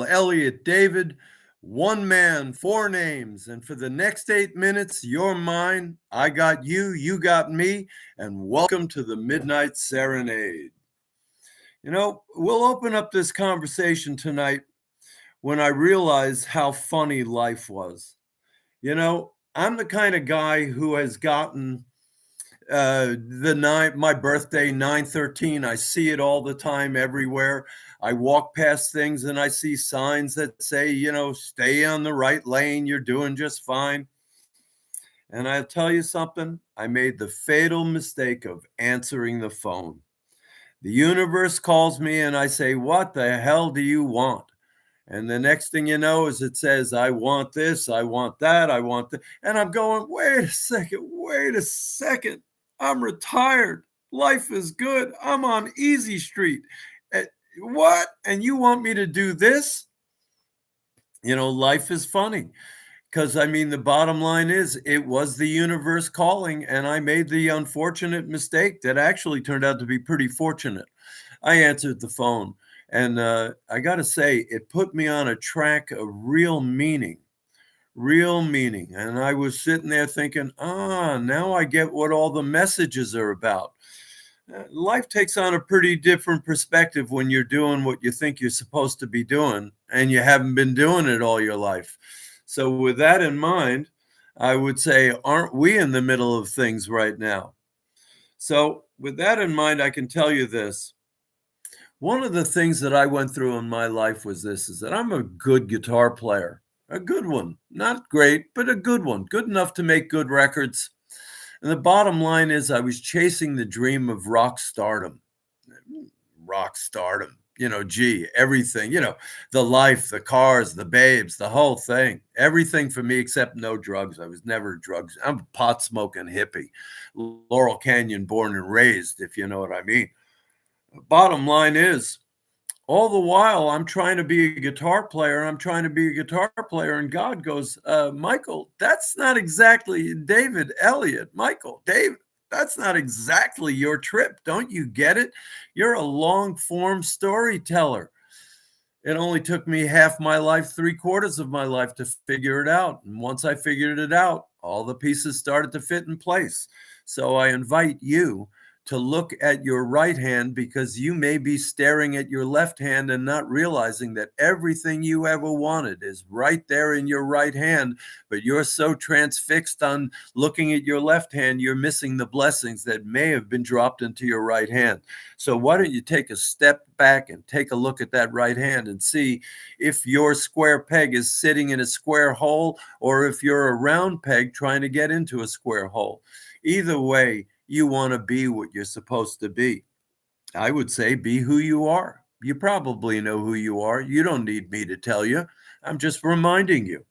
Elliot David, one man, four names. And for the next 8 minutes, you're mine. I got you, you got me. And welcome to the Midnight Serenade. We'll open up this conversation tonight when I realized how funny life was. I'm the kind of guy who has gotten my birthday 9/13. I see it all the time everywhere. I walk past things and I see signs that say, stay on the right lane, you're doing just fine. And I'll tell you something, I made the fatal mistake of answering the phone. The universe calls me and I say, what the hell do you want? And the next thing you know is it says, I want this, I want that, I want that. And I'm going, wait a second. I'm retired. Life is good. I'm on Easy Street. What? And you want me to do this? Life is funny. Because, the bottom line is it was the universe calling, and I made the unfortunate mistake that actually turned out to be pretty fortunate. I answered the phone, and I got to say, it put me on a track of real meaning. And I was sitting there thinking, now I get what all the messages are about. Life takes on a pretty different perspective when you're doing what you think you're supposed to be doing, and you haven't been doing it all your life. So with that in mind, I would say, aren't we in the middle of things right now? So with that in mind, I can tell you this. One of the things that I went through in my life was this, is that I'm a good guitar player, a good one, not great, but a good one, good enough to make good records. And the bottom line is I was chasing the dream of rock stardom. Everything, the life, the cars, the babes, the whole thing, everything for me except no drugs. I was never drugs. I'm a pot smoking hippie, Laurel Canyon born and raised, if you know what I mean. Bottom line is, all the while I'm trying to be a guitar player. And God goes, Michael, that's not exactly David, Elliot, Michael, David. That's not exactly your trip. Don't you get it? You're a long-form storyteller. It only took me half my life, 3/4 of my life to figure it out. And once I figured it out, all the pieces started to fit in place. So I invite you to look at your right hand, because you may be staring at your left hand and not realizing that everything you ever wanted is right there in your right hand, but you're so transfixed on looking at your left hand, you're missing the blessings that may have been dropped into your right hand. So why don't you take a step back and take a look at that right hand and see if your square peg is sitting in a square hole, or if you're a round peg trying to get into a square hole. Either way, you want to be what you're supposed to be. I would say be who you are. You probably know who you are. You don't need me to tell you. I'm just reminding you.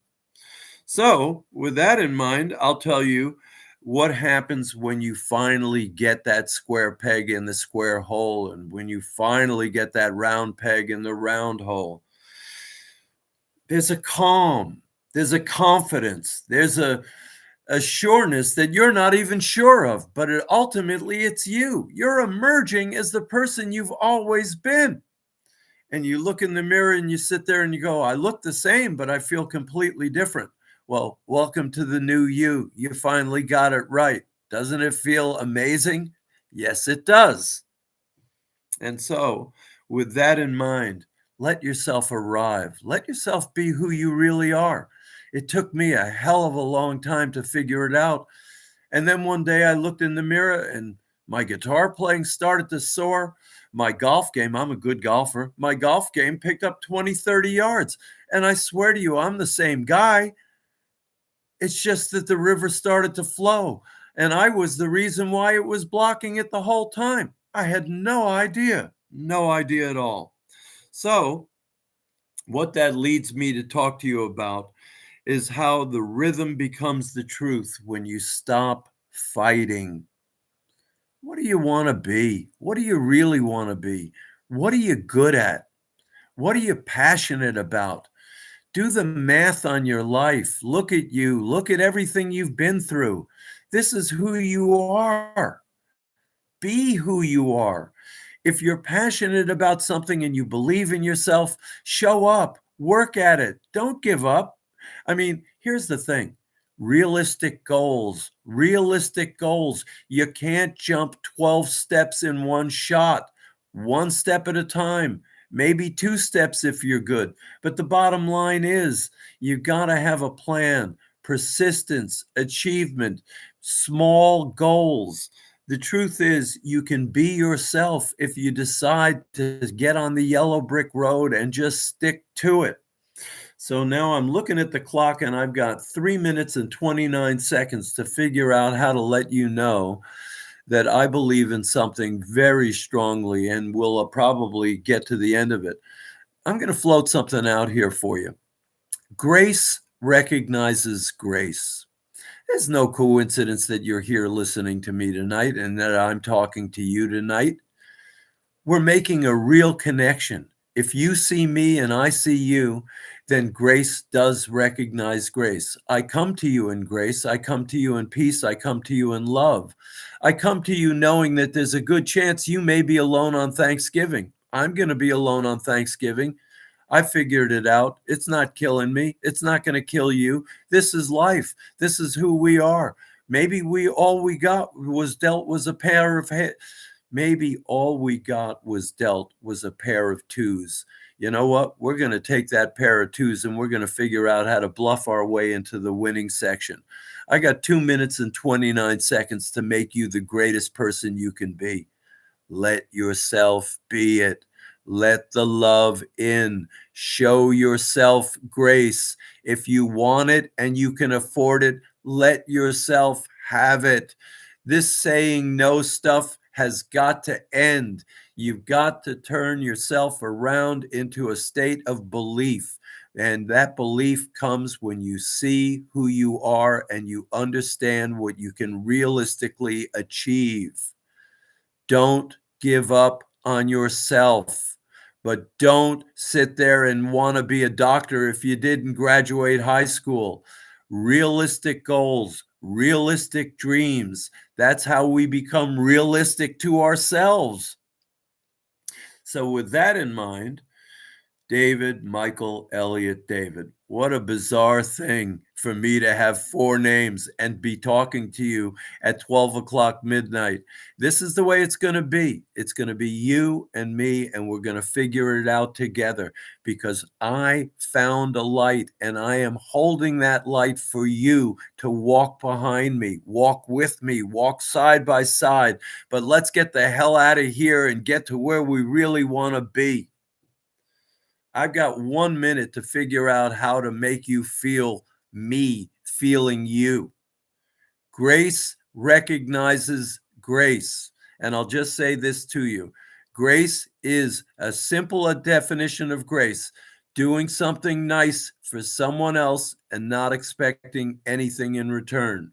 So with that in mind, I'll tell you what happens when you finally get that square peg in the square hole, and when you finally get that round peg in the round hole. There's a calm, there's a confidence, there's a sureness that you're not even sure of, but ultimately it's you. You're emerging as the person you've always been. And you look in the mirror and you sit there and you go, I look the same, but I feel completely different. Well, welcome to the new you. You finally got it right. Doesn't it feel amazing? Yes, it does. And so with that in mind, let yourself arrive. Let yourself be who you really are. It took me a hell of a long time to figure it out. And then one day I looked in the mirror and my guitar playing started to soar. My golf game, I'm a good golfer. My golf game picked up 20, 30 yards. And I swear to you, I'm the same guy. It's just that the river started to flow. And I was the reason why it was blocking it the whole time. I had no idea at all. So what that leads me to talk to you about is how the rhythm becomes the truth when you stop fighting. What do you want to be? What do you really want to be? What are you good at? What are you passionate about? Do the math on your life. Look at you. Look at everything you've been through. This is who you are. Be who you are. If you're passionate about something and you believe in yourself, show up, Work at it. Don't give up. I mean, here's the thing. Realistic goals, realistic goals. You can't jump 12 steps in one shot, one step at a time, maybe two steps if you're good. But the bottom line is you got to have a plan, persistence, achievement, small goals. The truth is, you can be yourself if you decide to get on the yellow brick road and just stick to it. So now I'm looking at the clock and I've got 3 minutes and 29 seconds to figure out how to let you know that I believe in something very strongly and will probably get to the end of it. I'm going to float something out here for you. Grace recognizes grace. There's no coincidence that you're here listening to me tonight and that I'm talking to you tonight. We're making a real connection. If you see me and I see you, then grace does recognize grace. I come to you in grace. I come to you in peace. I come to you in love. I come to you knowing that there's a good chance you may be alone on Thanksgiving. I'm going to be alone on Thanksgiving. I figured it out. It's not killing me. It's not going to kill you. This is life. This is who we are. Maybe all we got was dealt was a pair of Maybe all we got was dealt was a pair of twos. You know what? We're going to take that pair of twos and we're going to figure out how to bluff our way into the winning section. I got 2 minutes and 29 seconds to make you the greatest person you can be. Let yourself be it. Let the love in. Show yourself grace. If you want it and you can afford it, let yourself have it. This saying no stuff has got to end. You've got to turn yourself around into a state of belief. And that belief comes when you see who you are and you understand what you can realistically achieve. Don't give up on yourself, but don't sit there and want to be a doctor if you didn't graduate high school. Realistic goals, realistic dreams. That's how we become realistic to ourselves. So with that in mind, David, Michael, Elliot, David. What a bizarre thing for me to have 4 names and be talking to you at 12 o'clock midnight. This is the way it's going to be. It's going to be you and me, and we're going to figure it out together because I found a light and I am holding that light for you to walk behind me, walk with me, walk side by side. But let's get the hell out of here and get to where we really want to be. I've got 1 minute to figure out how to make you feel me feeling you. Grace recognizes grace. And I'll just say this to you. Grace is a simple definition of grace. Doing something nice for someone else and not expecting anything in return.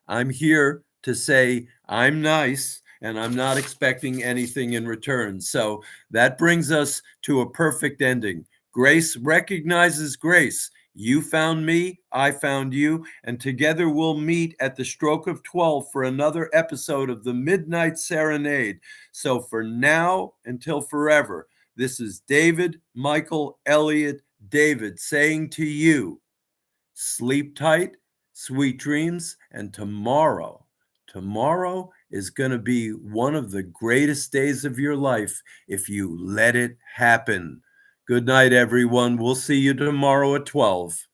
I'm here to say I'm nice and I'm not expecting anything in return. So that brings us to a perfect ending. Grace recognizes grace. You found me, I found you, and together we'll meet at the stroke of 12 for another episode of the Midnight Serenade. So for now, until forever, this is David, Michael, Elliot, David saying to you, sleep tight, sweet dreams, and tomorrow is going to be one of the greatest days of your life if you let it happen. Good night, everyone. We'll see you tomorrow at 12.